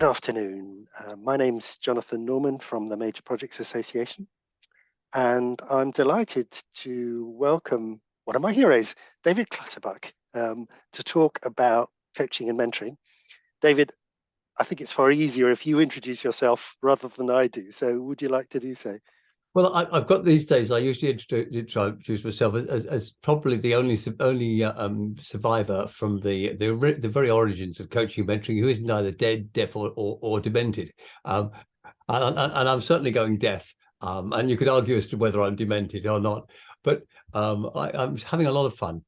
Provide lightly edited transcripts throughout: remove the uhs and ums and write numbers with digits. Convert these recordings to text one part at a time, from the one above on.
Good afternoon. My name's Jonathan Norman from the Major Projects Association, and I'm delighted to welcome one of my heroes, David Clutterbuck, to talk about coaching and mentoring. David, I think it's far easier if you introduce yourself rather than I do. So would you like to do so? Well, I've got these days. I usually introduce myself as probably the only survivor from the very origins of coaching and mentoring who isn't either dead, deaf, or demented. And I'm certainly going deaf. And you could argue as to whether I'm demented or not. But I'm having a lot of fun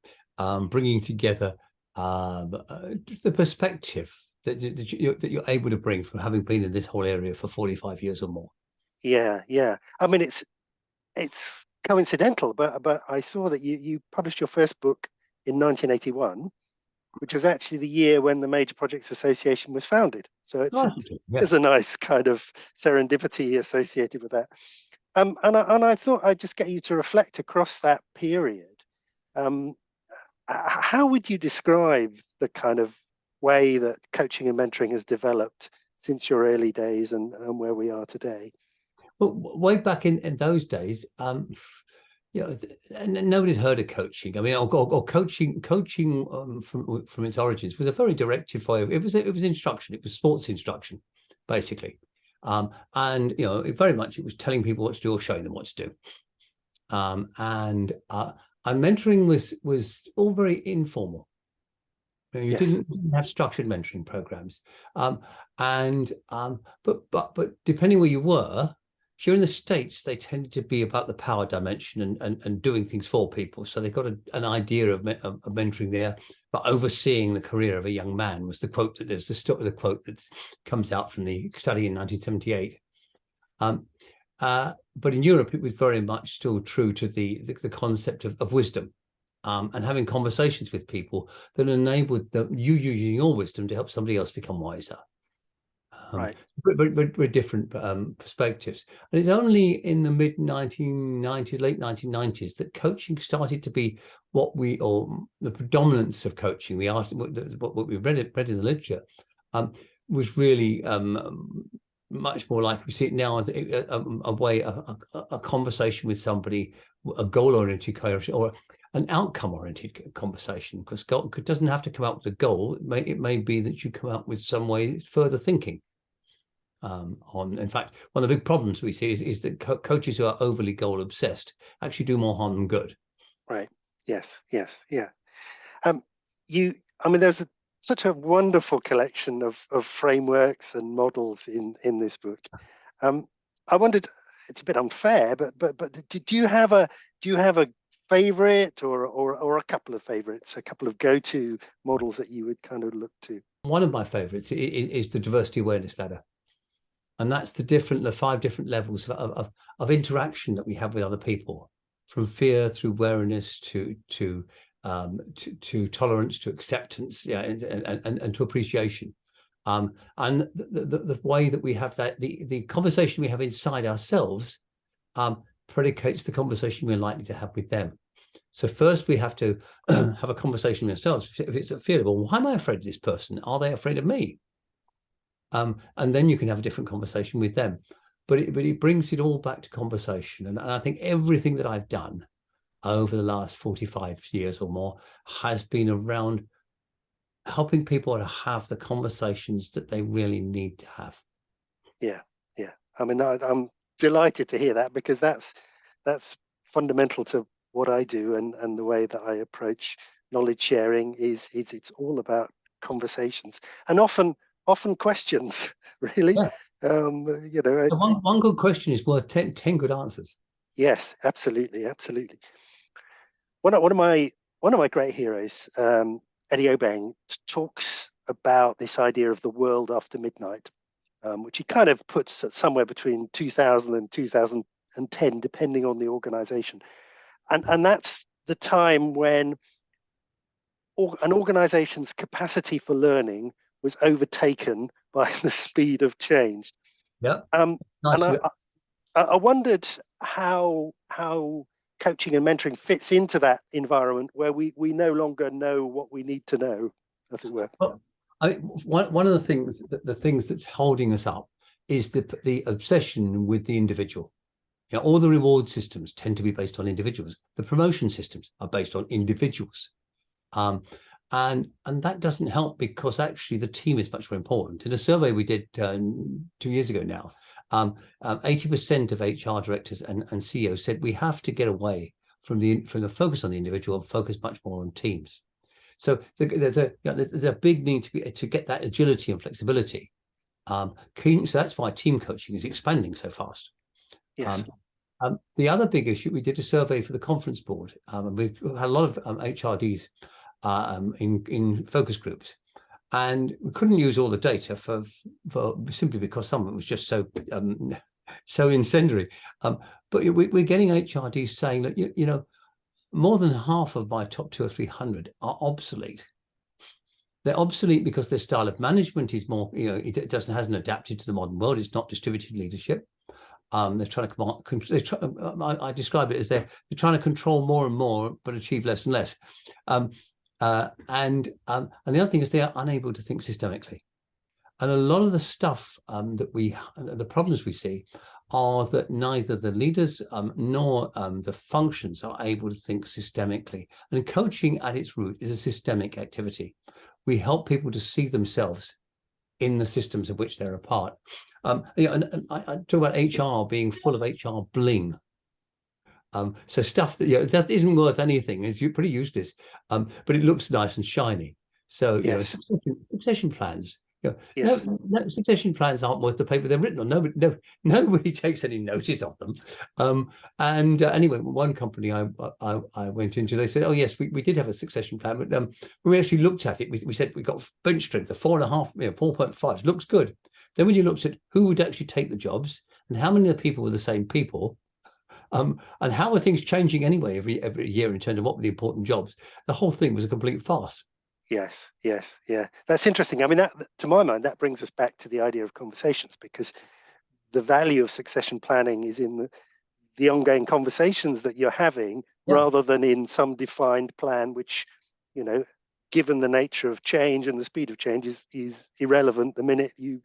bringing together the perspective that you're able to bring from having been in this whole area for 45 years or more. Yeah. I mean, it's coincidental, but I saw that you published your first book in 1981, which was actually the year when the Major Projects Association was founded. So there's a nice kind of serendipity associated with that. And I thought I'd just get you to reflect across that period. How would you describe the kind of way that coaching and mentoring has developed since your early days and where we are today? Well, way back in those days, nobody had heard of coaching. I mean, or coaching from its origins was a very directive way of it was instruction. It was sports instruction, basically, and very much it was telling people what to do or showing them what to do. And mentoring was all very informal. You didn't have structured mentoring programs, but depending where you were. If you're in the States, they tended to be about the power dimension and doing things for people. So they got an idea of mentoring there, but overseeing the career of a young man was the quote that there's the quote that comes out from the study in 1978. But in Europe, it was very much still true to the concept of wisdom and having conversations with people that enabled you using your wisdom to help somebody else become wiser. Right. Very different perspectives. And it's only in the late 1990s, that coaching started to be the predominance of coaching, what we read in the literature, was really much more like we see it now, a conversation with somebody, a goal-oriented conversation, or an outcome-oriented conversation, because it doesn't have to come out with a goal. It may be that you come out with some way further thinking. In fact, one of the big problems we see is that coaches who are overly goal obsessed actually do more harm than good. Right. Yes. Yeah. There's such a wonderful collection of frameworks and models in this book. I wondered, it's a bit unfair, but do you have a favorite or a couple of favorites, a couple of go-to models that you would kind of look to? One of my favorites is the diversity awareness ladder. And that's the 5 different levels of interaction that we have with other people, from fear through awareness to tolerance, to acceptance, and to appreciation. And the way that we have that, the conversation we have inside ourselves predicates the conversation we're likely to have with them. So first we have to have a conversation with ourselves. If it's a fear, well, why am I afraid of this person? Are they afraid of me? And then you can have a different conversation with them. But it brings it all back to conversation. And I think everything that I've done over the last 45 years or more has been around helping people to have the conversations that they really need to have. Yeah. I mean, I'm delighted to hear that, because that's fundamental to what I do, and the way that I approach knowledge sharing is it's all about conversations, and often questions, really. Yeah. One good question is worth 10 good answers. Yes, absolutely. One of my great heroes, Eddie Obeng, talks about this idea of the world after midnight, which he kind of puts at somewhere between 2000 and 2010, depending on the organization, and that's the time when an organization's capacity for learning was overtaken by the speed of change. Yeah. And I wondered how coaching and mentoring fits into that environment where we no longer know what we need to know, as it were. Well, I mean, one of the things that's holding us up is the obsession with the individual. You know, all the reward systems tend to be based on individuals. The promotion systems are based on individuals. And that doesn't help, because actually the team is much more important. In a survey we did 2 years ago now, 80% of HR directors and CEOs said we have to get away from the focus on the individual and focus much more on teams. So there's a big need to get that agility and flexibility. So that's why team coaching is expanding so fast. Yes. The other big issue, we did a survey for the conference board, and we've had a lot of HRDs in focus groups, and we couldn't use all the data for simply because some of it was just so incendiary. But we're getting HRDs saying that you know, more than half of my top 200 or 300 are obsolete. They're obsolete because their style of management is more, you know, it hasn't adapted to the modern world. It's not distributed leadership. They're trying to I describe it as they're trying to control more and more, but achieve less and less. And the other thing is they are unable to think systemically. And a lot of the stuff the problems we see are that neither the leaders nor the functions are able to think systemically. And coaching at its root is a systemic activity. We help people to see themselves in the systems of which they're a part. You know, and I talk about HR being full of HR bling. So stuff that, you know, that isn't worth anything, is pretty useless, but it looks nice and shiny. So, you Yes. know, succession plans. You know, Yes. no, succession plans aren't worth the paper they're written on. Nobody takes any notice of them. Anyway, one company I went into, they said, "Oh yes, we did have a succession plan, but when we actually looked at it, we said we got bench strength of 4.5, you know, 4.5. Looks good. Then when you looked at who would actually take the jobs and how many of the people were the same people, and how are things changing anyway every year in terms of what were the important jobs, the whole thing was a complete farce." Yes. Yes. Yeah. That's interesting. I mean, that, to my mind, that brings us back to the idea of conversations, because the value of succession planning is in the ongoing conversations that you're having, Yeah. rather than in some defined plan, which, you know, given the nature of change and the speed of change, is irrelevant the minute you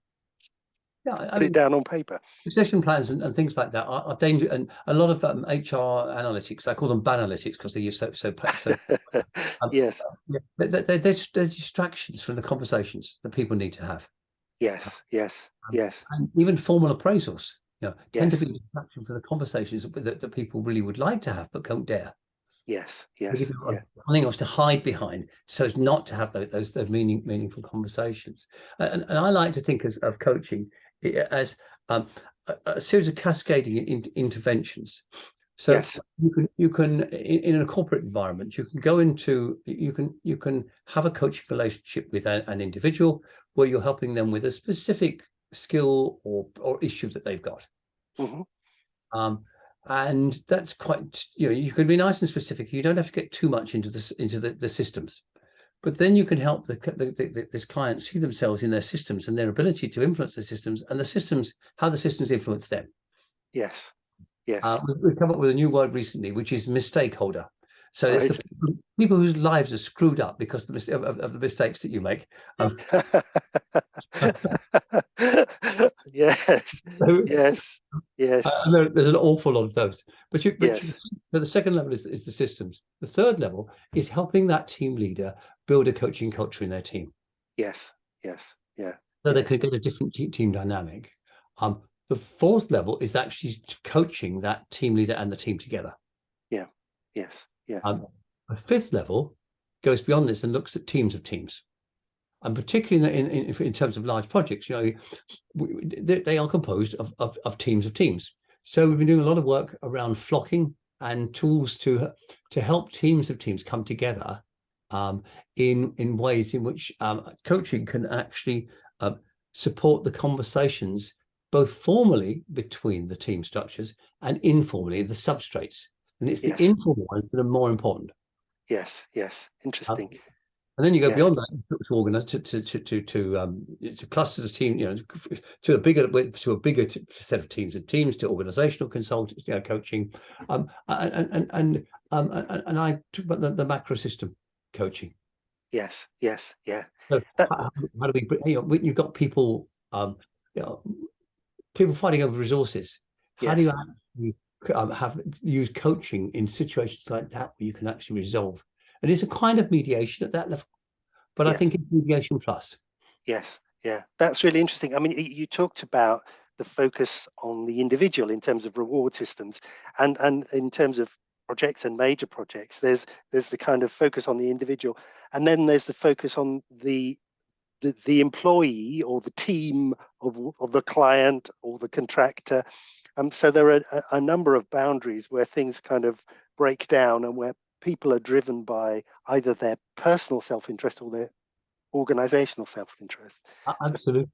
put it down on paper. Succession plans and things like that are dangerous, and a lot of HR analytics, I call them banalytics because they use so Yes. they're distractions from the conversations that people need to have. Yes. Yes. Yes. And even formal appraisals, you know, tend to Yes. be a distraction from the conversations that people really would like to have but don't dare. Yes. They Yes. give you Yeah. something else to hide behind, so as not to have those meaningful conversations. And I like to think of coaching as a series of cascading interventions. So Yes. you can in a corporate environment, you can have a coaching relationship with an individual where you're helping them with a specific skill or issue that they've got. Mm-hmm. And that's quite, you know, you can be nice and specific. You don't have to get too much into the systems, but then you can help this client see themselves in their systems and their ability to influence the systems, and the systems, how the systems influence them. Yes. Yes. We've come up with a new word recently, which is mistake holder. So Right. it's the people whose lives are screwed up because of the mistakes that you make. Yes. So, Yes. Yes. there's an awful lot of those. But Yes. so the second level is the systems. The third level is helping that team leader build a coaching culture in their team, Yes. Yes. Yeah. so they Yeah. could get a different team dynamic. The fourth level is actually coaching that team leader and the team together. Yeah. Yes. Yes. The fifth level goes beyond this and looks at teams of teams. And particularly in terms of large projects, you know, they are composed of teams of teams. So we've been doing a lot of work around flocking and tools to help teams of teams come together in ways in which coaching can actually support the conversations, both formally between the team structures and informally the substrates. And it's the Yes. informal ones that are more important. Yes. Yes. Interesting. And then you go Yes. beyond that to organize to clusters of teams, you know, to a bigger set of teams to organizational consulting, you know, coaching, and I talk about the macro system coaching. Yes, yes, yeah. So That how do we, when you've got people, you know, people fighting over resources, how do you yes, actually use coaching in situations like that where you can actually resolve? And it's a kind of mediation at that level, but I yes, think it's mediation plus. yes, yeah. That's really interesting. I mean, you talked about the focus on the individual in terms of reward systems, and in terms of projects and major projects, there's the kind of focus on the individual, and then there's the focus on the employee or the team of the client or the contractor. So there are a number of boundaries where things kind of break down and where people are driven by either their personal self-interest or their organizational self-interest. So Absolutely.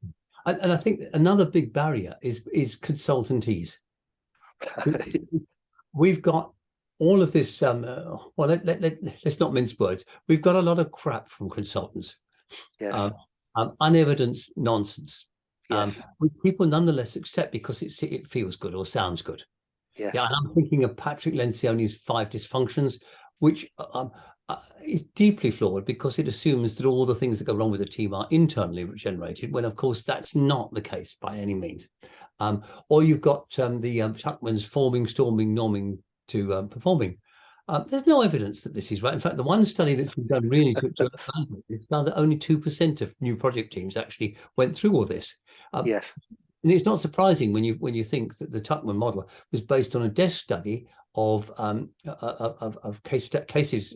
And I think another big barrier is consultancies. We've got all of this. Well, let's not mince words. We've got a lot of crap from consultants, yes, um, unevidenced nonsense, yes, which people nonetheless accept because it feels good or sounds good. Yeah, yes, and I'm thinking of Patrick Lencioni's five dysfunctions, which is deeply flawed because it assumes that all the things that go wrong with a team are internally generated, when of course that's not the case by any means. Or you've got the Tuckman's forming, storming, norming to performing. There's no evidence that this is right. In fact, the one study that's been done really to is found that only 2% of new project teams actually went through all this. Um, yes, and it's not surprising when you think that the Tuckman model was based on a desk study of cases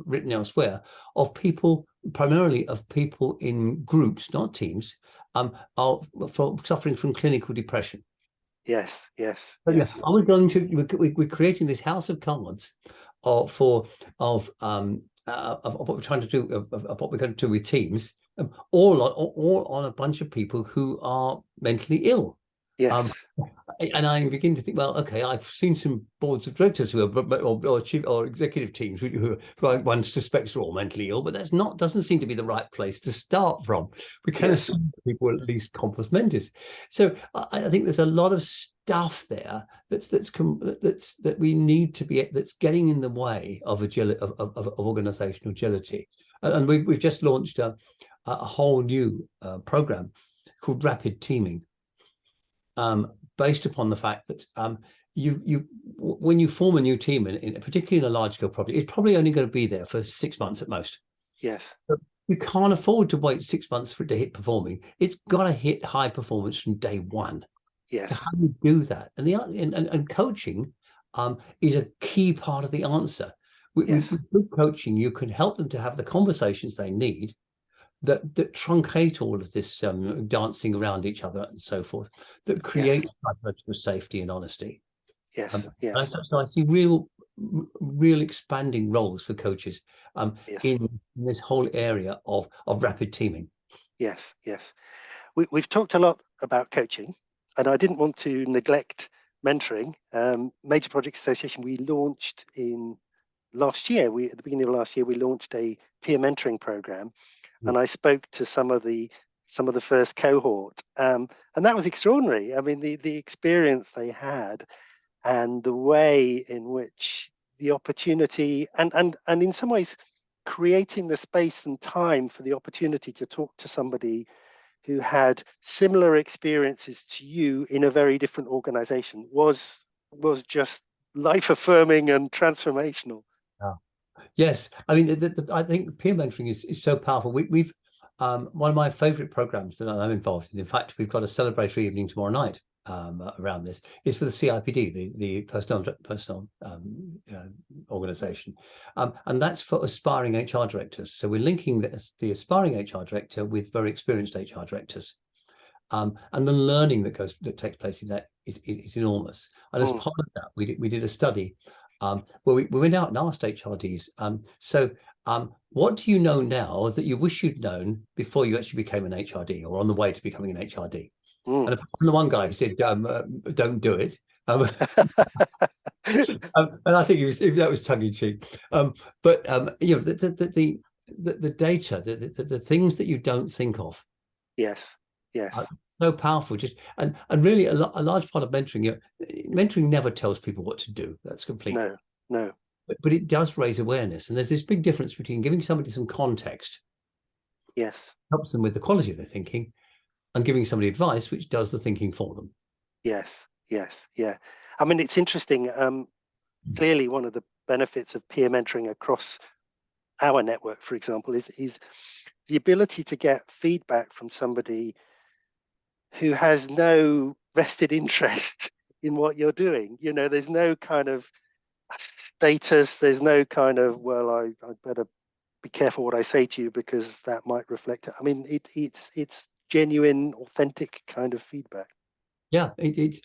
written elsewhere of people, primarily of people in groups, not teams, are suffering from clinical depression. yes, yes, So yeah, yes, I was going to we're creating this house of cards for of what we're trying to do of what we're going to do with teams, all on a bunch of people who are mentally ill. Um, yes, and I begin to think, well, okay, I've seen some boards of directors who are or chief or executive teams who one suspects are all mentally ill, but that's not doesn't seem to be the right place to start from. We can yes, assume people are at least compos mentis. So I think there's a lot of stuff there that we need to be that's getting in the way of agility of organizational agility. And we've just launched a whole new program called Rapid Teaming, based upon the fact that you when you form a new team, particularly in a large scale project, it's probably only going to be there for 6 months at most. yes, So you can't afford to wait 6 months for it to hit performing. It's got to hit high performance from day one. So yes, how do you do that? And coaching is a key part of the answer. With yes, good coaching, you can help them to have the conversations they need that truncate all of this dancing around each other and so forth, that yes, create psychological safety and honesty. yes, yes, So I see real expanding roles for coaches yes, in this whole area of rapid teaming. yes, yes. We've talked a lot about coaching, and I didn't want to neglect mentoring. Major Project Association, we launched in last year. We at the beginning of last year we launched a peer mentoring program, and I spoke to some of the first cohort, and that was extraordinary. I mean, the experience they had and the way in which the opportunity and in some ways creating the space and time for the opportunity to talk to somebody who had similar experiences to you in a very different organization was just life affirming and transformational. Yeah. Yes, I mean, I think peer mentoring is so powerful. We've one of my favorite programs that I'm involved in. In fact, we've got a celebratory evening tomorrow night around this. Is for the CIPD, the personal organization, and that's for aspiring HR directors. So we're linking the aspiring HR director with very experienced HR directors. And the learning that takes place in that is enormous. And as Mm, part of that, we did a study where we went out and asked HRDs. What do you know now that you wish you'd known before you actually became an HRD or on the way to becoming an HRD? mm. And from the one guy who said, "Don't do it," and I think that was tongue in cheek. But the data, the things that you don't think of Yes, are yes, so powerful. Just and really a large part of mentoring. Mentoring never tells people what to do. That's complete. no, no, but it does raise awareness. And there's this big difference between giving somebody some context, Yes. helps them with the quality of their thinking, and giving somebody advice, which does the thinking for them. Yes. Yes. Yeah. I mean, it's interesting. Clearly, one of the benefits of peer mentoring across our network, for example, is the ability to get feedback from somebody who has no vested interest in what you're doing. You know, there's no kind of status, there's no kind of, well, I better be careful what I say to you because that might reflect it. I mean, it's genuine, authentic kind of feedback. Yeah, it's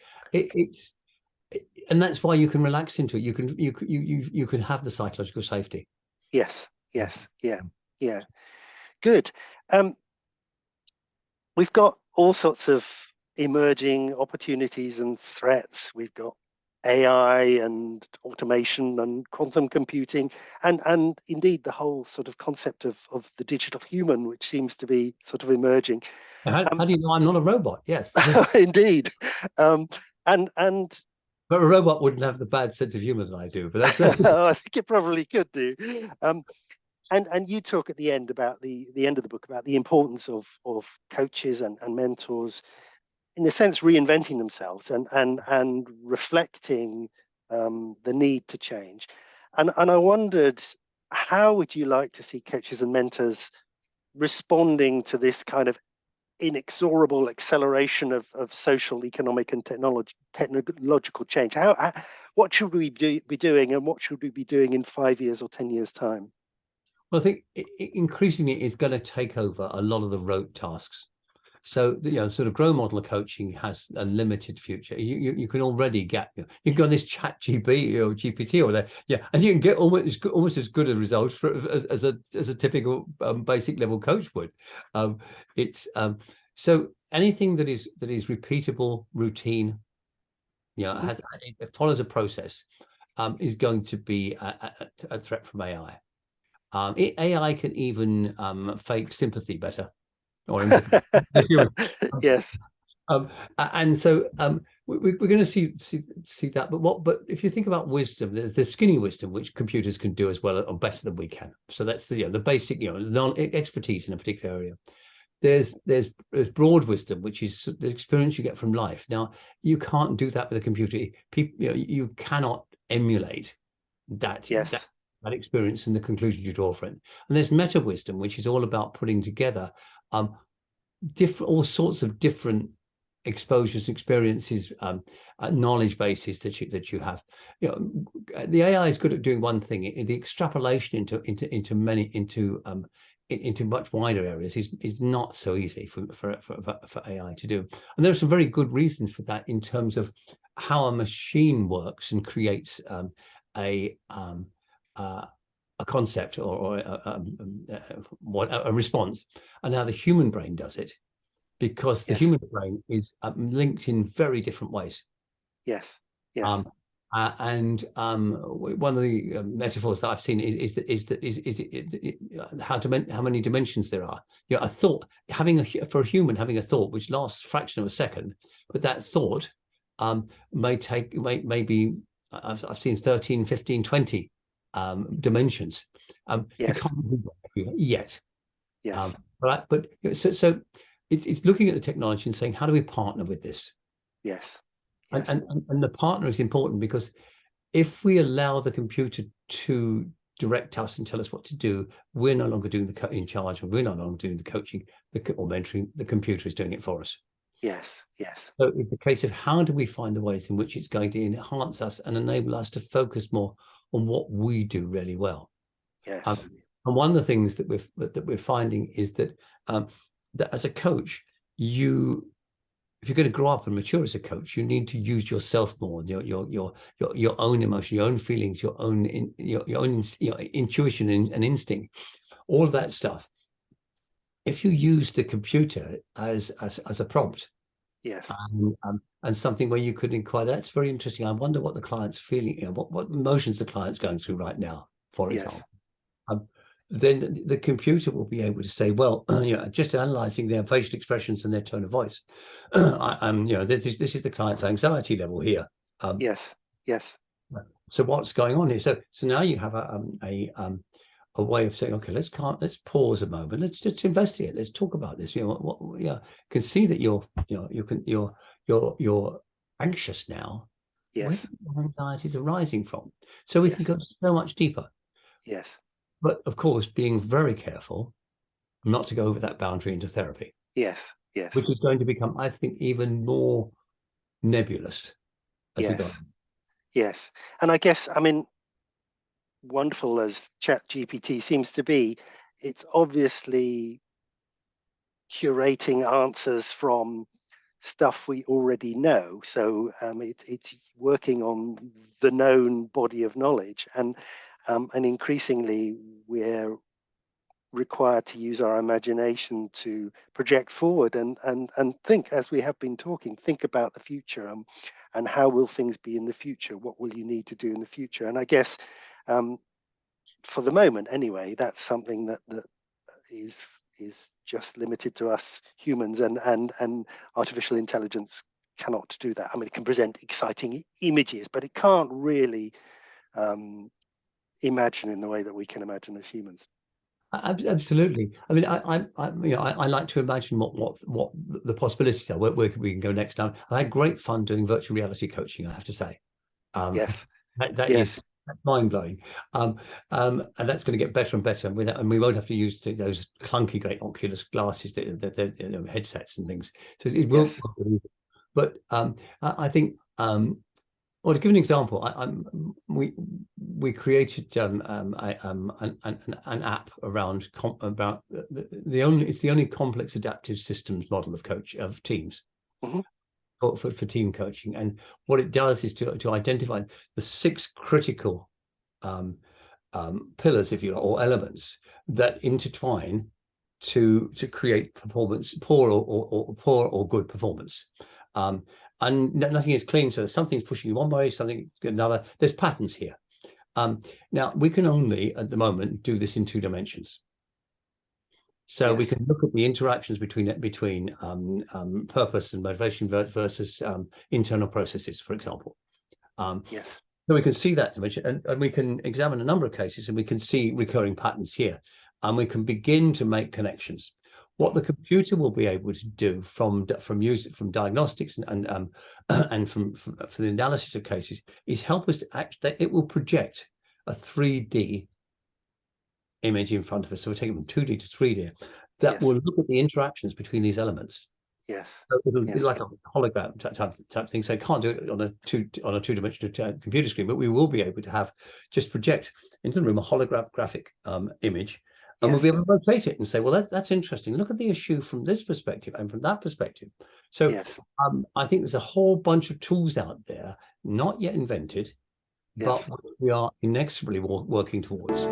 and that's why you can relax into it. You can have the psychological safety. Yes, yes, yeah, yeah. Good. Um, we've got all sorts of emerging opportunities and threats. We've got AI and automation and quantum computing, and indeed the whole sort of concept of the digital human, which seems to be sort of emerging. How do you know I'm not a robot? Yes. Indeed. And But a robot wouldn't have the bad sense of humor that I do, but that's I think it probably could do. And you talk at the end about the end of the book about the importance of coaches and mentors, in a sense, reinventing themselves and reflecting the need to change. And I wondered, how would you like to see coaches and mentors responding to this kind of inexorable acceleration of social, economic, and technological change? What should we be doing, and what should we be doing in 5 years or 10 years' time? well, I think increasingly it's going to take over a lot of the rote tasks. So sort of grow model coaching has a limited future. You can already get you can go on this chat GP or GPT or that, and you can get almost as good a result as a typical basic level coach would. It's so anything that is repeatable, routine, it follows a process, is going to be a threat from AI. AI can even fake sympathy better or empathy. Yes. And so we're going to see that. But if you think about wisdom, there's skinny wisdom, which computers can do as well or better than we can. So that's the basic expertise in a particular area. There's broad wisdom, which is the experience you get from life. Now you can't do that with a computer. People, you cannot emulate that Yes. that experience and the conclusions you draw from it. And there's meta wisdom, which is all about putting together all sorts of different exposures, experiences, knowledge bases that you have. The AI is good at doing one thing. The extrapolation into much wider areas is not so easy for AI to do. And there are some very good reasons for that in terms of how a machine works and creates a concept or a response, and how the human brain does it, because the Yes. human brain is linked in very different ways. Yes. Yes. And one of the metaphors that I've seen is how many dimensions there are. A thought, for a human having a thought which lasts a fraction of a second, but that thought may be I've seen 13, 15, 20 dimensions. You Yes. can't do that yet. Yes. But so it's looking at the technology and saying, how do we partner with this? Yes. And, Yes. and the partner is important, because if we allow the computer to direct us and tell us what to do, we're no longer doing in charge, and we're no longer doing the coaching or mentoring. The computer is doing it for us. Yes. Yes. So it's a case of how do we find the ways in which it's going to enhance us and enable us to focus more on what we do really well. Yes. And one of the things that we're finding is that that as a coach, if you're going to grow up and mature as a coach, you need to use yourself more, your own emotion, your own feelings, your own intuition and instinct, all of that stuff. If you use the computer as a prompt, Yes. and something where you could inquire, that's very interesting. I wonder what the client's feeling, what emotions the client's going through right now, for example. Then the computer will be able to say, well, just analyzing their facial expressions and their tone of voice, this is the client's anxiety level here. Yes. Yes. So what's going on here? So now you have a way of saying, okay, let's pause a moment. Let's just investigate. Let's talk about this. You know, can see that you're anxious now. Where Yes. do your anxieties arising from? So we can Yes. go so much deeper. Yes. But of course, being very careful not to go over that boundary into therapy, Yes. Yes. which is going to become, I think, even more nebulous as we go. Yes. Yes. And I guess, I mean, wonderful as ChatGPT seems to be, it's obviously curating answers from stuff we already know. So it's working on the known body of knowledge, and increasingly we're required to use our imagination to project forward and think, as we have been talking, think about the future, and how will things be in the future? What will you need to do in the future? And I guess for the moment, anyway, that's something that is just limited to us humans, and artificial intelligence cannot do that. I mean, it can present exciting images, but it can't really imagine in the way that we can imagine as humans. Absolutely. I mean, I like to imagine what the possibilities are, where we can go next. Now, I had great fun doing virtual reality coaching, I have to say. Yes. That Yes. is mind blowing, and that's going to get better and better. And we won't have to use those clunky great Oculus glasses, the headsets and things. So it will. Yes. But I think. Well, to give an example, we created an app around about it's the only complex adaptive systems model of teams. Mm-hmm. For team coaching, and what it does is to identify the 6 critical pillars, if you like, or elements that intertwine to create performance, poor or good performance. And nothing is clean, so something's pushing you one way, something another. There's patterns here. Now we can only at the moment do this in 2 dimensions. So we can look at the interactions between purpose and motivation versus internal processes, for example. Yes. So we can see that dimension, and we can examine a number of cases, and we can see recurring patterns here, and we can begin to make connections. What the computer will be able to do from diagnostics and from the analysis of cases is help us to it will project a 3D image in front of us. So we're taking from 2D to 3D that will look at the interactions between these elements. Yes. So it'll be like a hologram type thing. So I can't do it on a two-dimensional computer screen, but we will be able to have just project into the room a holographic image, and we'll be able to rotate it and say, well, that's interesting. Look at the issue from this perspective and from that perspective. So I think there's a whole bunch of tools out there, not yet invented, but we are inexorably working towards.